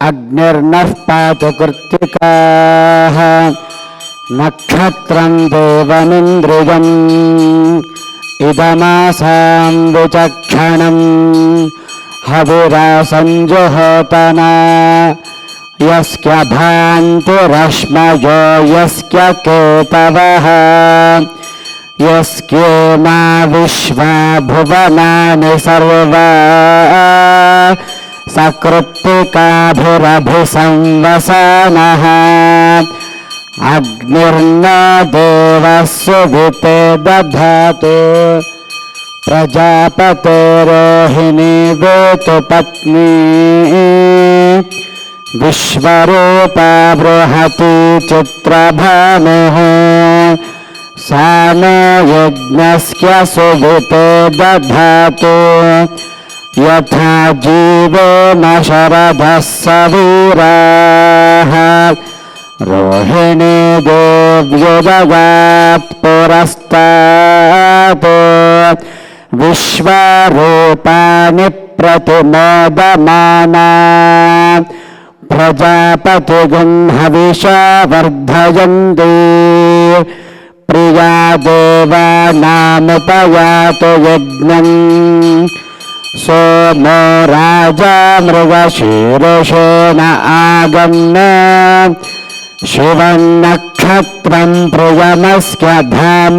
अग्निर्नः पातु कृत्तिकाः नक्षत्रं देवमिन्द्रियम् इदमासां विचक्षणम् हविरासञ्जुहोतना यस्य भान्तिरश्मयो यस्य केतवः यस्येमा विश्वा भुवनानि सर्वा सकृत्तिकाभिरभिसंवसानः अग्निर्न देवः सुविते दधातु प्रजापतेरोहिणी वेतु पत्नी विश्वरूपा बृहती चित्रभानुः सा नो यज्ञस्य सुविते दधातु यथा जीवो न शरदः सवीराः रोहिणी देव्युदगात् पुरस्तात् विश्वरूपाणि प्रतिमोदमाना प्रजापतिगुं हविषा वर्धयन्ति प्रिया देवानामुपयातु यज्ञम् सोमो राजा मृगशीर्षेण आगम्य शिवन्नक्षत्रं प्रियमस्य धाम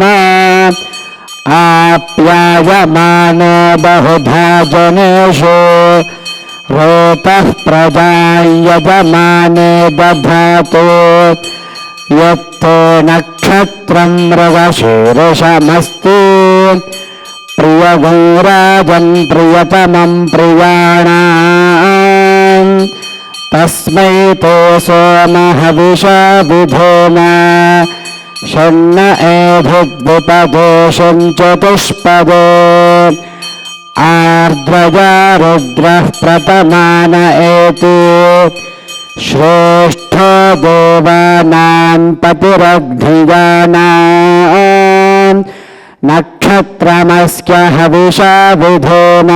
आप्यायमानो बहुधा जनेषु रोतः प्रजां यजमाने दधातु यत्ते नक्षत्रं मृगशीर्षमस्ति प्रियगो राजन् प्रियतमं प्रियाणाम् तस्मै ते सोमहविषा विधेम शन्न एभिद्विपदे चतुष्पदे आर्द्रजा रुद्रः प्रतमान एति श्रेष्ठो देवानां पतिरग्निजानाम् नक्षत्रमस्य हविषा विधेम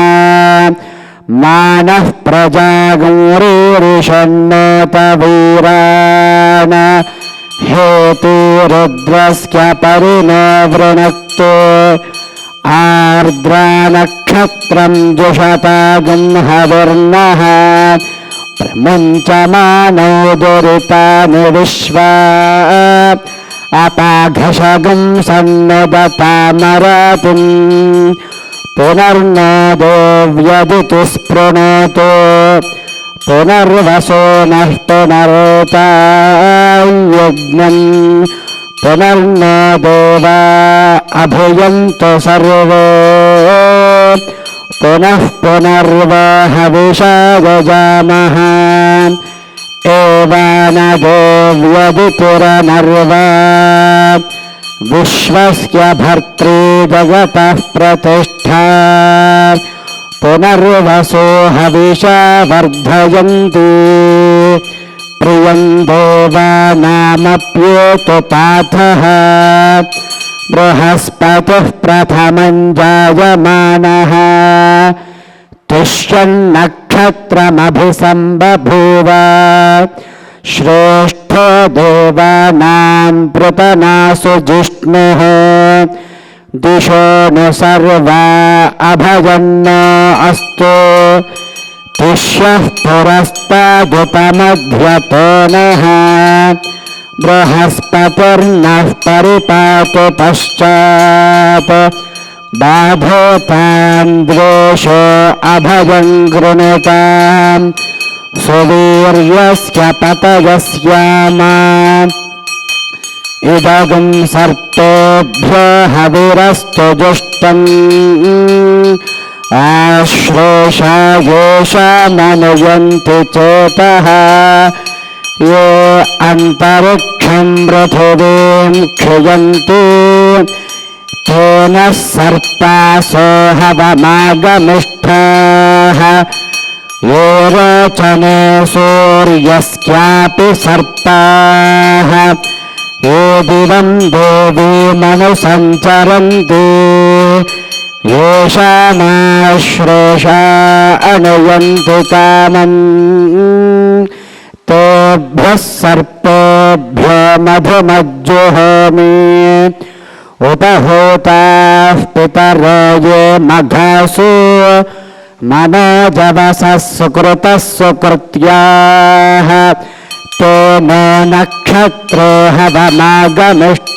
मानः प्रजागौरीरिषन्नोत वीरान् हेति रुद्रस्य परिणो वृणक्तो आर्द्रा नक्षत्रं जुषतागं हविर्नः प्रमुञ्चमानो दुरितानि विश्वा अपाघशगं सन्नदतामरातिम् पुनर्नो देव्यदिति स्पृणोतु पुनर्वसो नः पुनरेतायज्ञम् पुनर्नो देवा अभियन्तु सर्वे पुनः पुनर्वा हविषा यजामः एवान देव्यदितिरनर्वा विश्वस्य भर्त्री जगतः प्रतिष्ठा पुनर्वसो हविषा वर्धयन्ति प्रियं देवानामप्येतु पाथः बृहस्पतिः प्रथमं जायमानः तिष्यन्नक्षत्रमभिसम्बभूव श्रेष्ठो देवानां पृतनासु जिष्णुः दिशो नु सर्वा अभयन्नो अस्तु तिष्यः पुरस्तादुपमध्यतो नः बृहस्पतिर्नः परिपातु पश्चात् बाधोतां द्वेषो अभयं गृणताम् सुवीर्यस्य पतयस्यामा इदगं सर्पेभ्यो हविरस्तु जुष्टम् आश्लेषा येषामनुयन्ति चेतः ये अन्तरिक्षं पृथिवीं क्षयन्ति तेन सर्पासो हवमागमिष्ठाः ये रोचने सूर्यस्यापि सर्पाः ये दिवं देवीमनुसञ्चरन्ति येषामाश्लेषा अनुयन्ति कामम् तेभ्यः सर्पेभ्यो मधुमज्जुहोमि उपहूताः पितरो ये मघासु मनोजवसः सुकृतः सुकृत्याः तेनो नक्षत्रो हवमागमिष्ठाः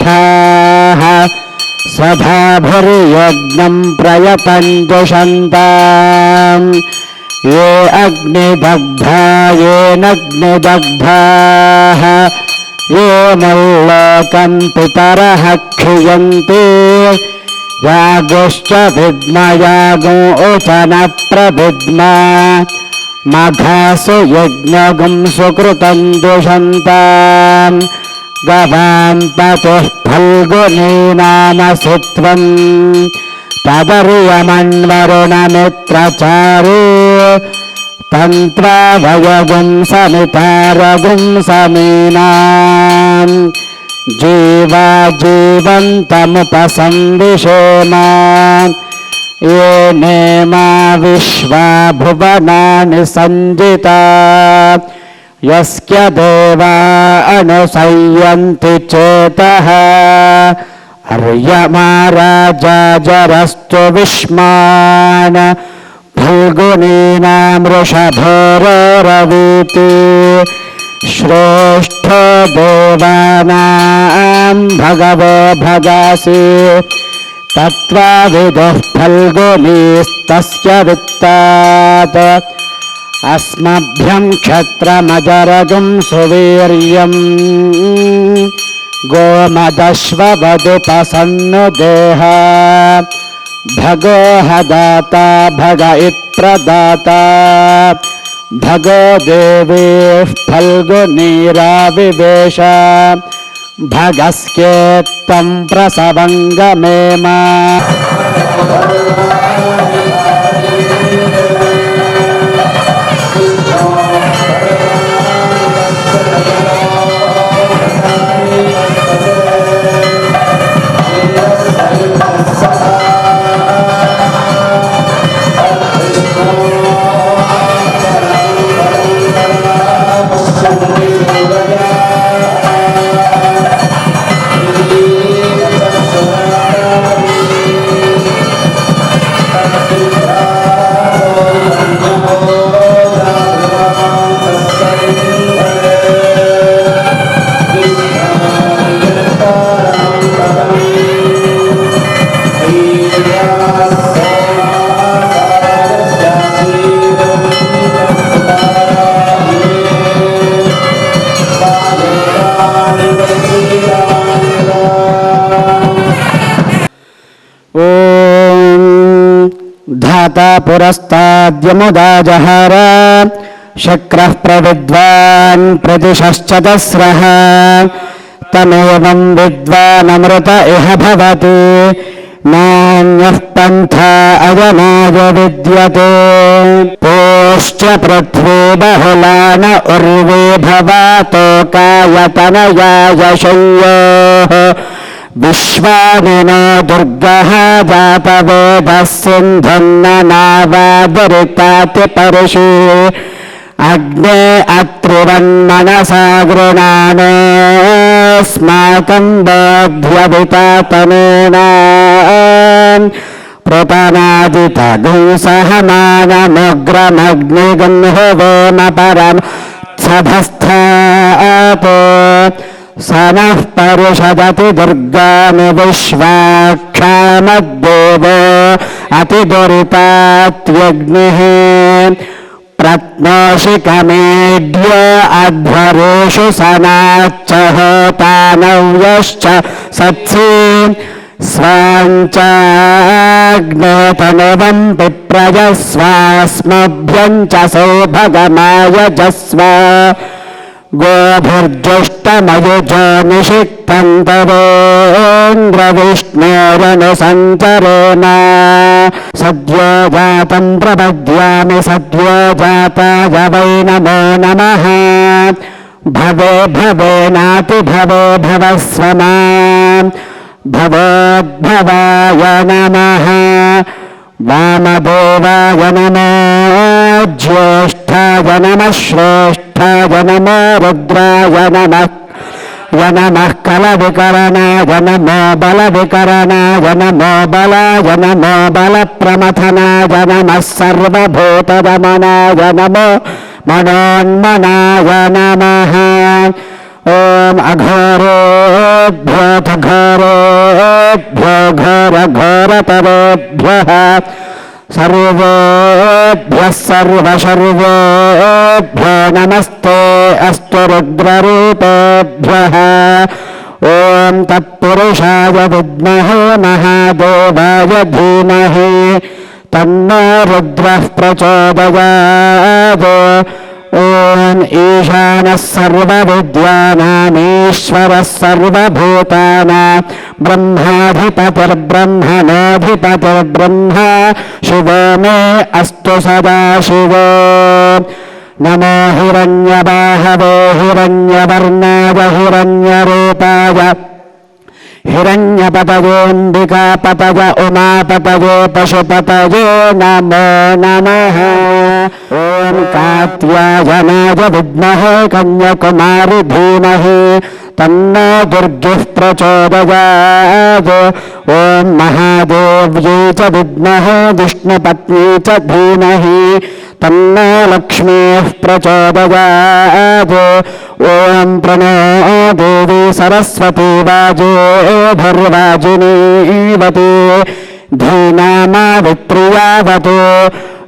स्वधाभिर्यज्ञं प्रयतञ्जुषन्ताम् ये अग्निदग्धा येनग्निदग्धाः ये मुल्लोकं पितरः क्षियन्ति यागुश्च विद्मयागो ओचन प्रविद्मा मघासु यज्ञगुं सुकृतं दुषन्ताम् गवां पतुः फल्गुनीनामसि त्वं तदर्यमन्वरुणमित्रचारे तन्त्वावयगुं समितारगुं समीनाम् जीवा जीवन्तमुपसंविशेम ये नेमा विश्वा भुवनानि सञ्जिता यस्य देवा अनुसयन्ति चेतः अर्यमा राजा जरस्तु विष्मान् फल्गुनीनां वृषभोरवीति श्रेष्ठो देवानां भगवो भगासि तत्त्वाविदुः फल्गुनीस्तस्य वित्तात् अस्मभ्यं क्षत्रमजरगुं सुवीर्यं गोमदश्ववदुपसन्नु देहा भगो हदाता भग इत्रदाता भगो देवीः फल्गुनीराविवेश भगस्येत्तं प्रसवङ्गमेम पुरस्ताद्यमुदा जहार शक्रः प्रविद्वान् प्रतिशश्चतस्रः तमेवं विद्वानमृत इह भवति नान्यः पन्था अयनाय विद्यते पोश्च पृथ्वी बहुलान उर्वे भवातोकायतनयाय शय्योः विश्वानिनो दुर्गः जातवेदः सिन्धुन्ननावादुरिताति परशु अग्ने अत्रिवन्मनसा गृणानोऽस्माकं बोध्यवितातनेन प्रपनादितगुं सहमानमुग्रमग्निगुंहुवेम परं सधस्थापो स नः परिषदति दुर्गानि विश्वाक्षामद्देवो अतिदुरितात्यग्निः प्रत्नोषिकमेढ्य अध्वरेषु सनाच्च होतानव्यश्च सत्सि स्वाञ्चाग्नेतनुवं विप्रजस्वास्मभ्यं च सौभगमायजस्व गोभिर्जुष्टमयुजो निषिक्तं तवेन्द्रविष्णोरनुसञ्चरेण सद्यो जातं प्रपद्यामि सद्यो जाताय वै नमो नमः भवे भवेनाति भवे भवस्व मां भवोद्भवाय नमः वामदेवाय नमो ज्येष्ठाय नमः श्रेष्ठ జ్యేష్ఠాయ నమో రుద్రాయ నమః నమః కలవికరణాయ నమో బలవికరణాయ నమో బలాయ నమో బలప్రమథనాయ నమః సర్వభూతదమనాయ నమో మనోన్మనాయ నమః. ఓం అఘోరేభ్యో ఘోరేభ్యో ఘోరఘోరతరేభ్యః సర్వేభ్యః సర్వశర్వేభ్యో నమస్తే అస్తు రుద్రరూపేభ్యః. ఓం తత్పురుషాయ విద్మహే మహాదేవాయ ధీమహి తన్నో రుద్రః ప్రచోదయాత్. ఓం ఈశానः సర్వవిద్యానామీశ్వరः సర్వభూతానాం బ్రహ్మాధిపతిర్బ్రహ్మణోధిపతిర్బ్రహ్మ శివో మే అస్తు సదాశివో. నమో హిరణ్యబాహవే హిరణ్యవర్ణాయ హిరణ్యరూపాయ హిరణ్యపతయేంబికాపతయ ఉమాపతయే పశుపతయే నమో నమః. ఓం కాత్యాయనాయ విద్మహే కన్యాకుమారి ధీమహి తన్నో దుర్గః ప్రచోదయాత్. ఓం మహాదేవ్యై చ విద్మహే విష్ణుపత్న్యై చ ధీమహి తన్నో లక్ష్మీః ప్రచోదయాత్. ఓం ప్రణో దేవీ సరస్వతీ వాజోభిర్వాజినీవతి ధీనామావిత్రియావతు.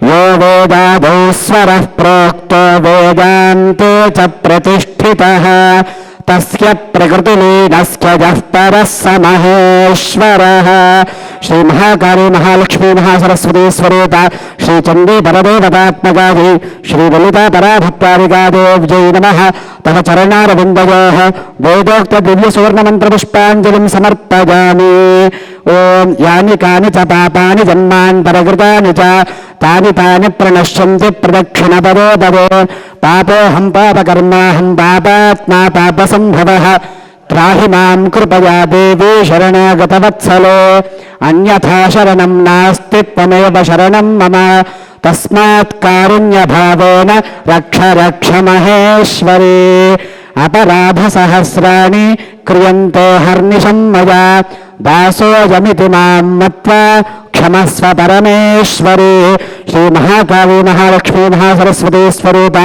యో వేదాదౌ స్వరః ప్రోక్తో వేదాంతే చ ప్రతిష్ఠితః తస్య ప్రకృతిలీనస్య యః పరः స మహేశ్వరः. శ్రీ మహాకాళీ మహాలక్ష్మీ మహాసరస్వతీ స్వరూప శ్రీ చండీ పరదేవతాత్మకాది శ్రీ లలితా పరాభట్టారికాదేవ్యై నమః. తవ చరణారవిందయోః వేదోక్త దివ్య సువర్ణమంత్ర పుష్పాంజలిం సమర్పయామి. ఓం యాని కాని చ పాపాని జన్మాంతరకృతాని చ తాని తాని ప్రణశ్యంతి ప్రదక్షిణ పదో పదో. పాపోహం పాపకర్మాహం పాపాత్మా పాపసంభవః. త్రాహి మాం కృపయా దేవీ శరణాగతవత్సలో. అన్యథా శరణం నాస్తి త్వమేవ శరణం మమ. తస్మాత్ కారుణ్యభావేన రక్ష రక్ష మహేశ్వరీ. అపరాధ సహస్రాణి క్రియంతే హర్నిశం మయా దాసోయమితి మాం మత్వా క్షమస్వ పరమేశ్వరీ. శ్రీ మహాకాళీ మహాలక్ష్మీ మహాసరస్వతీ స్వరూప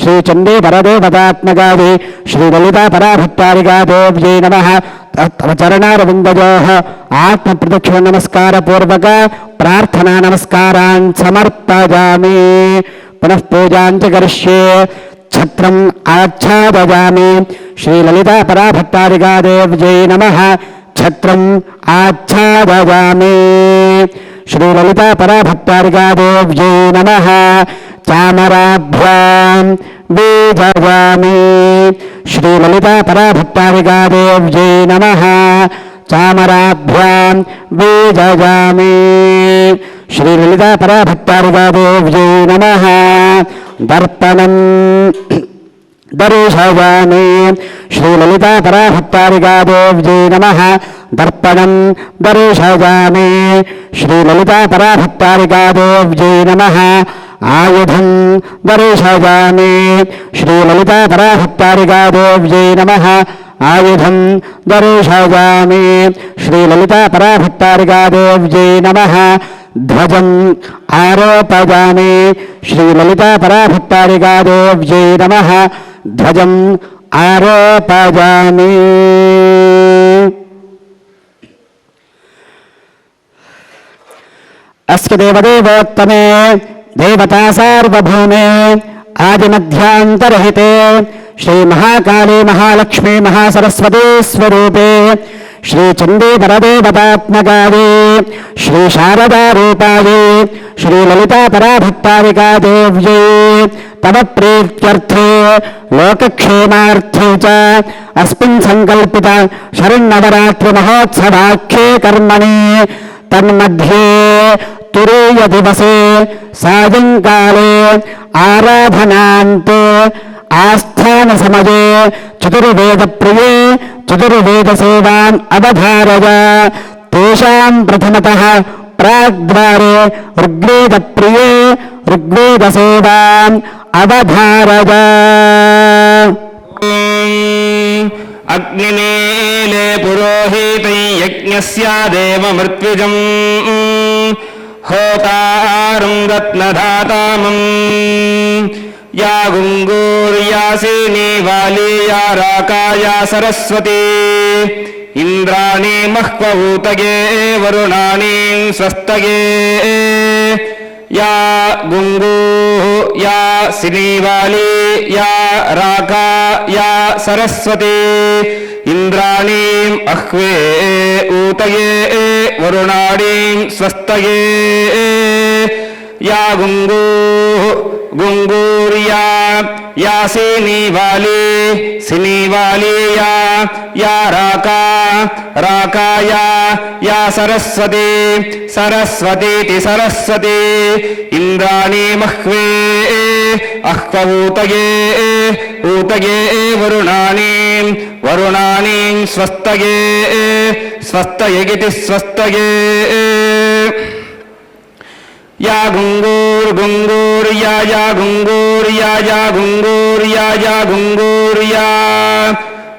శ్రీ చండీ పరదేవతాత్మకాది శ్రీ లలితా పరాభట్టారికాదేవ్యై నమః. తవ చరణారవిందయోః ఆత్మ ప్రదక్షిణ నమస్కార పూర్వక ప్రార్థనా నమస్కారాన్ సమర్పయామి. పునః పూజాంచ కరిష్యే. ఛత్రం ఆచ్ఛాదయామి. శ్రీ లలితా పరాభట్టారికాదేవ్యై నమః. ఛత్రం ఆచ్ఛాదయామి. శ్రీ లలితా పరాభట్టారికాదేవ్యై నమః. చామరాభ్యాం బీజయామి. శ్రీ లలితా పరాభట్టారికాదేవ్యై నమః. చామరాభ్యాం బీజయామి. శ్రీ లలితా పరాభట్టారికాదేవ్యై నమః. దర్పణం దర్శయామి. శ్రీ లలితా పరాభట్టారికాదేవ్యై నమః. దర్పణం దర్శయామి. శ్రీ లలితా పరాభట్టారికాదేవ్యై నమః. ఆయుధం దర్శయామి. శ్రీ లలితా పరాభట్టారికాదేవ్యై నమః. ఆయుధం దర్శయామి. శ్రీ లలితా పరాభట్టారికాదేవ్యై నమః. ధ్వజం ఆరోపయామి. శ్రీ లలితా పరాభట్టారికాదేవ్యై నమః. ధ్వజం ఆరోపయామి. అస్య దేవదేవోత్తమే దేవతా సార్వభౌమే ఆదిమధ్యాంతరహితే శ్రీ మహాకాళీ మహాలక్ష్మీ మహాసరస్వతీ స్వరూపే శ్రీ చండీ పరదేవతాత్మకాయే శ్రీ శారదారూపాయే శ్రీ లలితా పరాభట్టారికాదేవ్యై తవ ప్రీత్యర్థే లోకక్షేమార్థే చ అస్మిన్ సంకల్పిత శరన్నవరాత్రి మహోత్సవాఖ్యే కర్మణి తన్మధ్యే తురీయ దివసే సాయంకాలే ఆరాధనాంతే ఆస్థాన సమయే చతుర్వేద ప్రియే చతుర్వేద సేవాన్ అవధారయ. తేషాం ప్రథమతః प्राग्द्वारे ऋग्वेदप्रिये ऋग्वेदसेवाम् अवधारय। अग्निमीले पुरोहितं यज्ञस्य देवमृत्युजम् होतारं रत्नधातामम् या गुङ्गूर्यासीनी वाली या राका या सरस्वती इन्द्राणी मह्वभूतगे वरुणानी स्वस्तगे या गुङ्गूः या सिनीवाली या राका या सरस्वती इन्द्राणीम् अह्वे ऊतये वरुणाणीं स्वस्तये या गुङ्गूः गुङ्गूर्या या सिनीवाली सिनीवाली या राका राका या सरस्वती सरस्वतीति सरस्वती इन्द्राणी मह्वे अह्वूतये ऊतये वरुणानीं वरुणानीं स्वस्तये स्वस्तयेति स्वस्तये या गुङ्गूर्गुङ्गूर्या या गुङ्गूर्या या गुङ्गूर्या या गुङ्गूर्या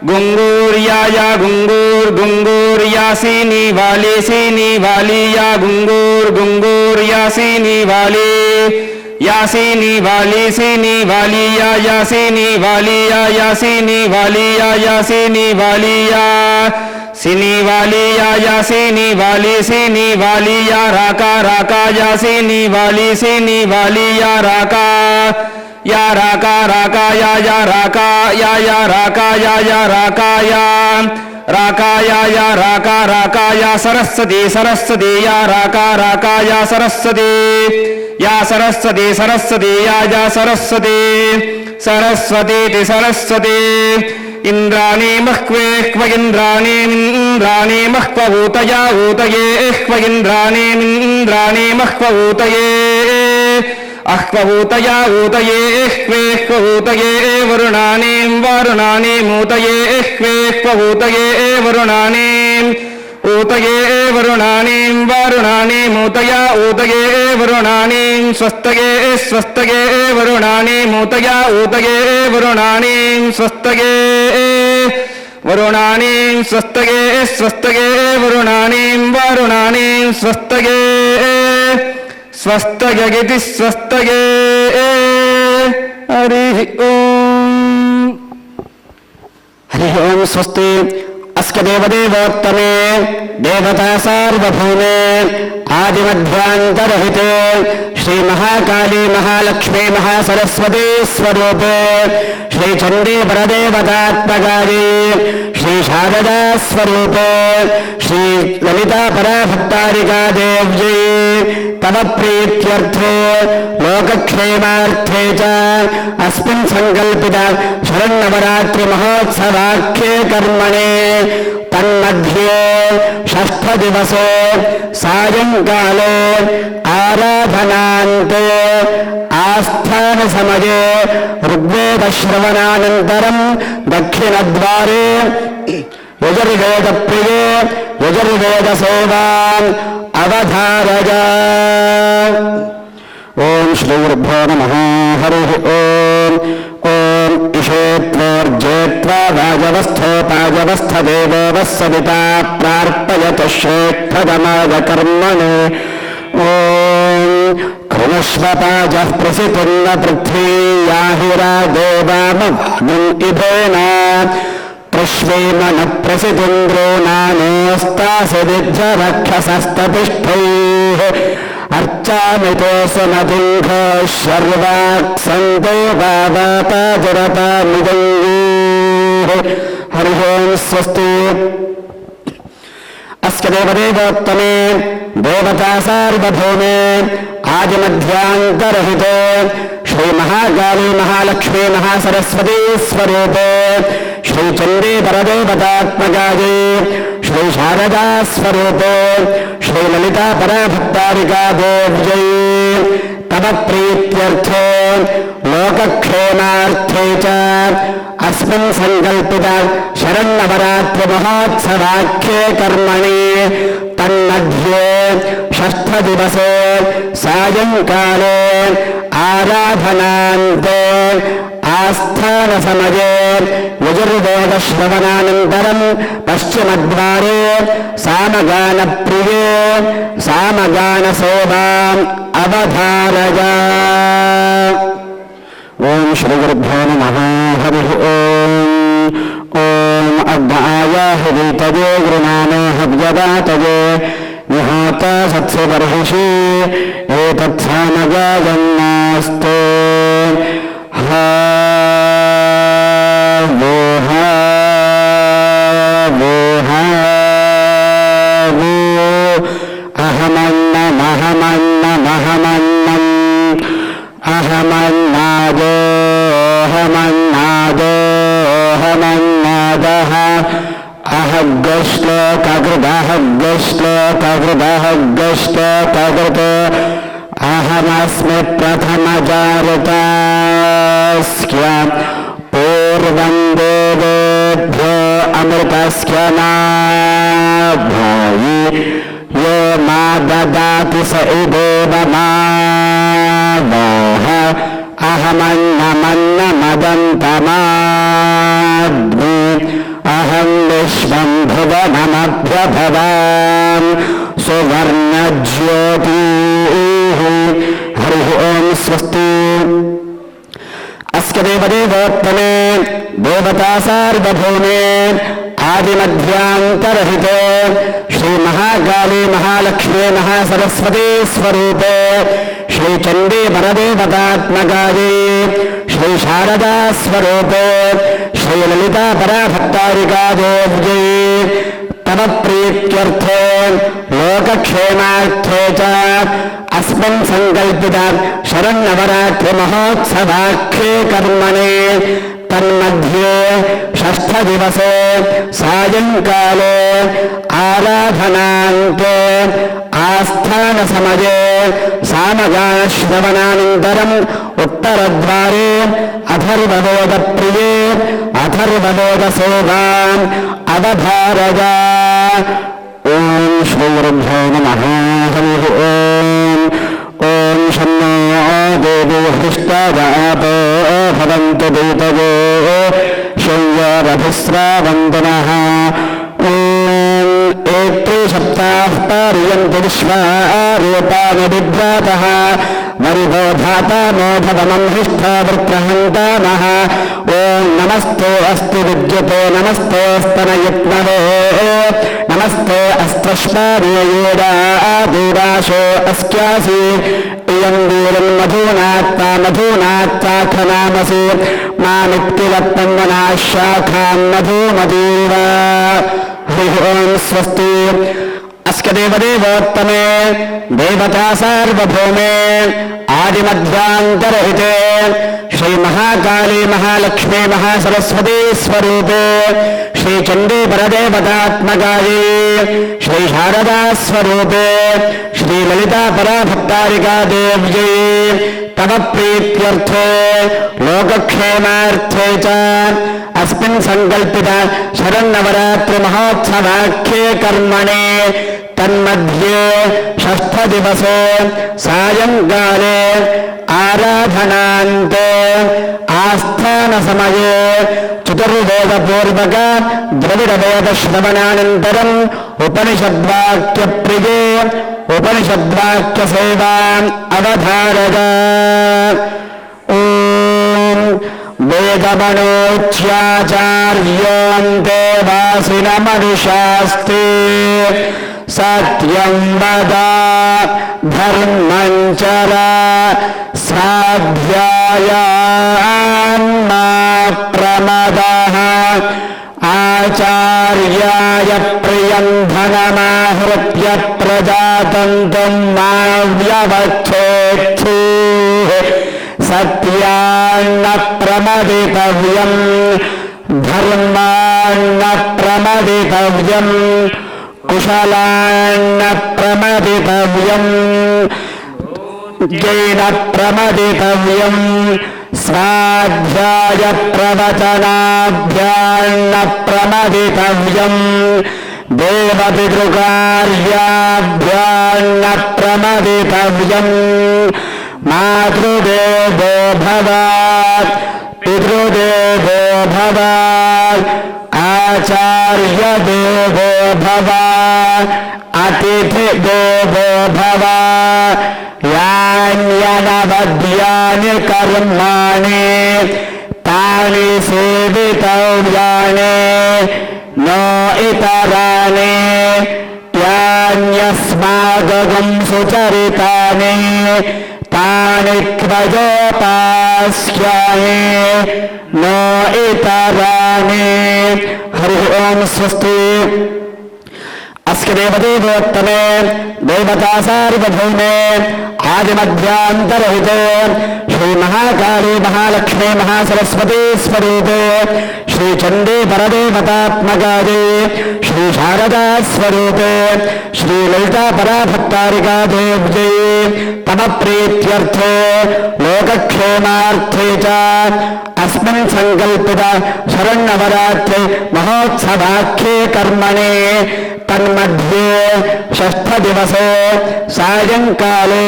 गुङ्गूर्या या गुङ्गूर्गुङ्गूर्या सीनीवाली या गुङ्गूर्गुङ्गूर्या सीनीवाली या सीनीवाली या सीनीवाली या सीनीवाली या सीनीवाली या सिनीवाली या सीनीवाली या राका राका या सीनीवाली या राका राका या राका या राका या राका राका या सरस्वती सरस्वती या राका या सरस्वती सरस्वती या सरस्वती सरस्वतीति सरस्वती इंद्राणी मह्वेह्व इंद्राणी मह्वभूतया ऊतये एह्व इंद्राणी मह्वभूतये अह्वभूतया ऊतये एह्वेह्वभूतये वरुणानीं वारुणानीमूतये एह्वेह्वभूतये वरुणानीम् ऊतये वरुणानीं वारुणानीमूतया ऊतये वरुणानीं स्वस्तये स्वस्तये वरुणानीमूतया ऊतये वरुणानीं स्वस्तये वरुणानीं स्वस्तये स्वस्तये वरुणानीं वारुणानीं स्वस्तये स्वस्तयेति स्वस्तये। हरिः ओम् स्वस्ति। अस्के देवदेवोत्तमे देवता सार्वभौमे आदिमध्यान्तरहिते श्री महाकाली महालक्ष्मी महासरस्वती स्वरूपे श्री चण्डी परदेवतात्मकायै श्री शारदा स्वरूपे श्री ललिता पराभट्टारिका देव्यै तव प्रीत्यर्थे लोकक्षेमार्थे च अस्मिन् संकल्पित शरन्नवरात्रि महोत्सवाख्ये कर्मणे तन्मध्ये षष्ठदिवसे सायंकाले आराधनान्ते आस्थानसमये ऋग्वेदश्रवणानन्तरं दक्षिणद्वारे यजुर्वेदप्रिये यजुर्वेदसेवाम् अवधारय। ओम श्री गुरुभ्यो नमः। हरिः ओम्। ओम इषेत्वोर्जेत्वा वाजवस्थोपाजवस्थदेवो वस्सविता प्रार्पयतु श्रेष्ठतमागकर्मणे। ओम कृणुष्वपाजः प्रसितिर्न पृथ्वी याहिरा देवामभागम् इधेन प्रश्वेम न प्रसितिन्द्रो नानोस्तासिदिध्यरक्षसस्ततिष्ठैः अर्चामितो सुमतिङ्घो शर्वाक्सन्तो वावापाजुरपामिदङ्गीः। हरिः ओम् स्वस्ति। अस्के देवदेवोत्तमे देवता सार्वभौमे आदिमध्यान्तरहिते श्री महाकाली महालक्ष्मी महासरस्वती स्वरूपे श्री चण्डी परदेवतात्मकायै श्री शारदा स्वरूपे श्री ललिता पराभट्टारिका देव्यै तव प्रीत्यर्थे लोकक्षेमार्थे च अस्मिन् संकल्पित शरन्नवरात्रि महोत्सवाख्ये कर्मणि तन्मध्ये षष्ठदिवसे सायंकाले आराधनान्ते आस्थानसमये यजुर्वेदश्रवणानन्तरं पश्चिमद्वारे सामगानप्रिये सामगानसेवाम् अवधारय। ओम श्री गुरुभ्यो नमः। हरिः ओम्। ओम अग्नाय हृतये गृणाने हव्यदातये निहोता सत्सु बर्हिषि एतत्सामगायन्नास्ते हा वो हा वो हा वो अहमन्नमहमन्नमहमन्नम् अहमन्नादोऽहमन्नादोऽहमन्नादः अहग्गश्लोककृदहग्गश्लोककृदहग्गश्लोककृत अहमस्मि प्रथमजागृतास्य पूर्वं देवेभ्यो अमृतस्य नाभूयि यो मा ददाति स इदेव मा वोह अहमन्नमन्नमदन्तमाद्मि अहं विश्वं भुवनमभ्यभवान् सुवर्णज्योतिः। हरिः ओम्। स्वस्ति। अस्य देवदेवोत्तमे देवता सार्वभौमे आदिमध्यान्तरहिते श्री महाकाली महालक्ष्मी महासरस्वती स्वरूपे श्री चण्डी परदेवतात्मकाये श्री शारदा स्वरूपे श्री ललिता पराभट्टारिका देव्यै तव प्रीत्यर्थे लोकक्षेमार्थे च अस्मिन् संकल्पित शरन्नवरात्रि महोत्सवाख्ये कर्मणे तन्मध्ये षष्ठदिवसे सायंकाले आराधनान्ते आस्थानसमये सामगानश्रवणानन्तरम् उत्तरद्वारे अथर्ववेदप्रिये अथर्ववेदसेवाम् अवधारय। ओम श्री गुरुभ्यो नमः। हरिः ओम्। ओम शन्नो देवी हृष्टाजातो भवन्तु दूतयो शय्यारभिस्रावन्तु नः। ओम एत्रि सप्ताः पर्यन्तं विश्वारूपाणि बिभ्रातः मरिभो धाता नो भवनं हृष्टा वृत्रहन्तामः। ओम नमस्ते अस्तु विद्युते नमस्ते स्तनयत्नवे नमस्ते अस्त्रश्वार्येदादूराशो अस्क्यासि इयं वीरं मधूनात्ता मधूनात्ता खनामसि मामित्तिवत्तङ्गनाः शाखां मधुमतीवा। हरिः ओम्। स्वस्ति। अस्य देवदेवोत्तमे देवता सार्वभौमे आदिमध्यान्तरहिते श्री महाकाली महालक्ष्मी महासरस्वती स्वरूपे श्री चण्डी परदेवतात्मकाये श्री शारदा स्वरूपे श्री ललिता पराभट्टारिका देव्यै तव प्रीत्यर्थे लोकक्षेमार्थे च अस्मिन् संकल्पित शरन्नवरात्रि महोत्सवाख्ये कर्मणे तन्मध्ये षष्ठदिवसे सायंकाले आराधनान्ते आस्थानसमये चतुर्वेदपूर्वक द्रविडवेदश्रवणानन्तरम् उपनिषद्वाक्यप्रिये उपनिषद्वाक्यसेवाम् अवधारय। ओम वेदमनोच्याचार्योऽन्ते वासिनमनुशास्ते सत्यं वद धर्मं चर स्वाध्यायान्मा प्रमदः आचार्याय प्रियं धनमाहृत्य प्रजातन्तं मा व्यवच्छेत्सु सत्यान्न प्रमदितव्यं धर्मान्न प्रमदितव्यं कुशलान्न प्रमदितव्यं येन प्रमदितव्यं स्वाध्याय प्रवचनाभ्यान्न प्रमदितव्यं దేవపితృకార్యాభ్యాన్న ప్రమదితవ్యం మాతృదేవో భవ పితృదేవో భవ ఆచార్య దేవో భవ అతిథి దేవో భవ యాన్యనవద్యాని కర్మాణి తాని సేవితవ్యాని నో ఇతరాని యాన్యస్మాగం సుచరితాని తాని త్వజోపాస్యామి నో ఇతరాని. హరి ఓం స్వస్తి. అస్య దేవదేవోత్తమే దేవతా సార్వభౌమే ఆదిమధ్యాంతరహితే శ్రీ మహాకాళీ మహాలక్ష్మీ మహాసరస్వతీ స్వరూపే శ్రీ చండీ పరదేవతాత్మకాయే శ్రీ శారదా స్వరూపే శ్రీ లలితా పరాభక్తారికా దేవ్యై తమ ప్రీత్యర్థే లోకక్షేమార్థే చ అస్మిన్ సంకల్పిత శరణవరాత్రి మహోత్సవాఖ్యే కర్మణి తన్మధ్యే షష్ఠ దివసే సాయంకాలే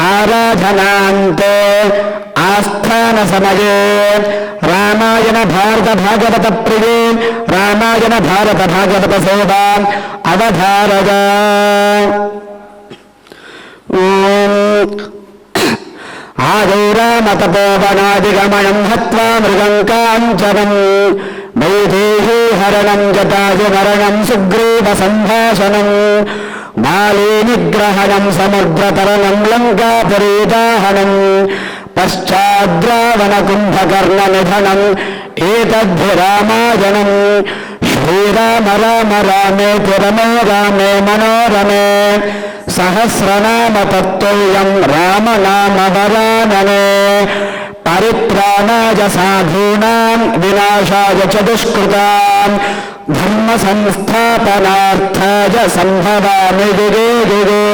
ఆరాధనాంతే ఆస్థాన సమయే రామాయణ భారత భాగవత ప్రియే రామాయణ భారత భాగవత సేవా అవధారయ. ఆగౌరామతపోవనాదిగమనం హత్వా మృగం కాంచనం వైదేహీ హరణం జటాయుమరణం సుగ్రీవ సంభాషణం బాలీ నిగ్రహణం సముద్రతరణం లంకాపురీదాహనం పశ్చాద్రావణ కుంభకర్ణ నిధనం ఏతద్ధి రామాయణం. శ్రీరామ రామ రామేతి రమే రామే మనోరమే సహస్రనామ తత్తుల్యం రామనామ వరాననే పరిత్రాణాయ సాధూనాం వినాశాయ చ దుష్కృతాం ధర్మ సంస్థాపనార్థాయ సంభవామి యుగే యుగే.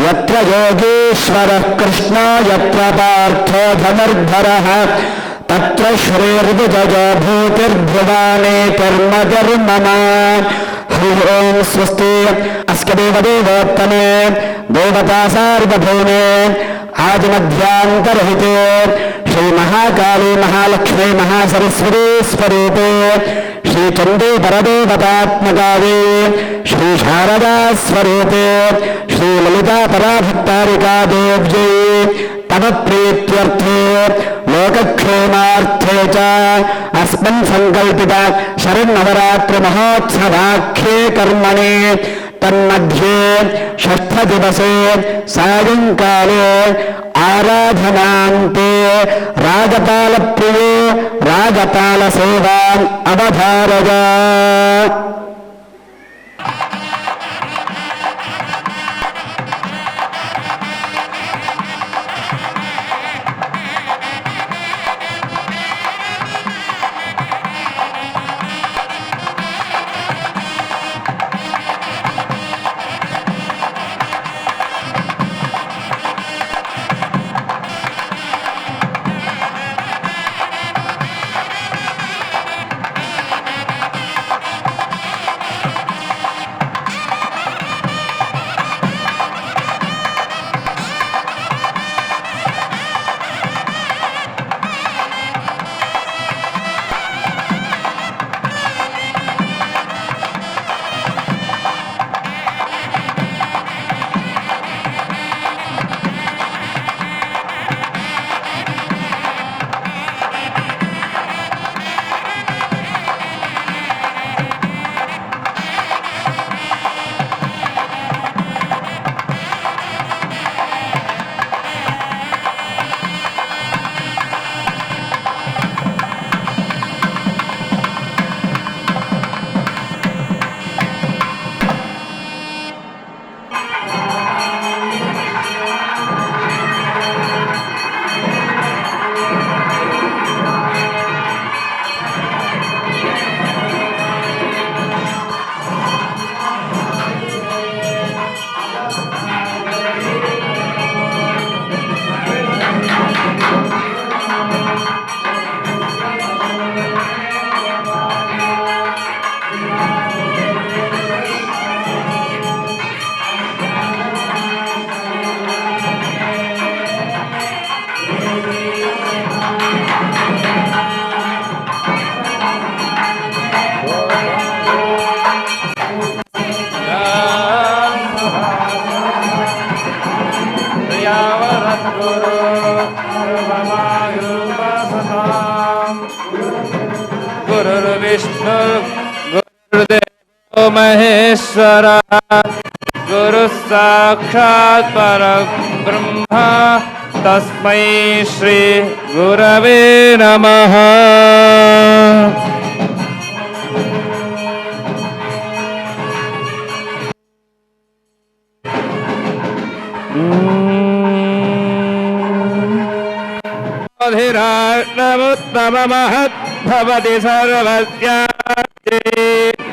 యత్ర యోగీశ్వరః కృష్ణో యత్ర పార్థో ధనుర్ధరః తత్ర శ్రీర్విజయో భూతిర్భువానేతిర్మతిర్మమ. హరి ఓం స్వస్తి. అస్య దేవదేవోత్తమే దేవతా సార్వభౌమే ఆదిమధ్యాంతరహితే శ్రీ మహాకాళీ మహాలక్ష్మీ మహాసరస్వతీ స్వరూపే శ్రీ చండీ పరదేవతాత్మకాయే శ్రీ శారదా స్వరూపే శ్రీ లలితా పరాభక్తారికా దేవ్యై తమ ప్రీత్యర్థే లోకక్షేమార్థే చ అస్మిన్ సంకల్పిత శరన్నవరాత్రి మహోత్సవాఖ్యే కర్మణి తన్మధ్యే షష్ఠ దివసే సాయంకాలే ఆరాధనాంతే రాగతాళ ప్రియే రాగతాళ సేవా అవధారయ. गुरुर्विष्णु गुरुर्देवो महेश्वरः गुरुः साक्षात् परब्रह्म तस्मै श्री गुरवे नमः। अधिराष्ट्रमुत्तममहद्भवति सर्वस्यास्ति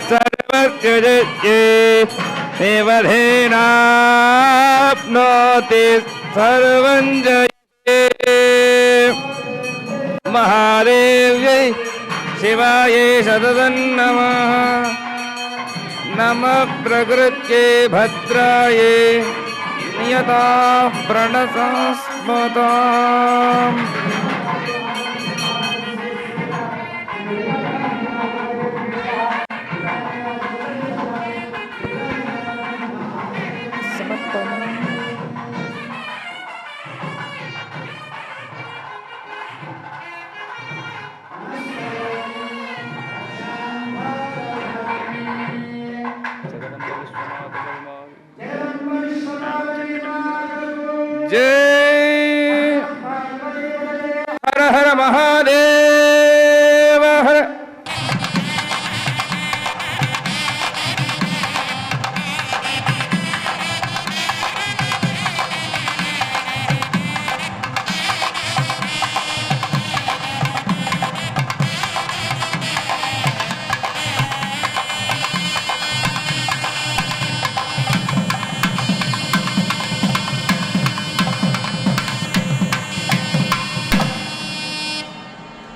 सर्वस्यजये देवधेनाप्नोति सर्वं जये। महादेव्यै शिवायै शततं नमः। नमः प्रकृत्यै भद्रायै नियता प्रणतस्मताम्।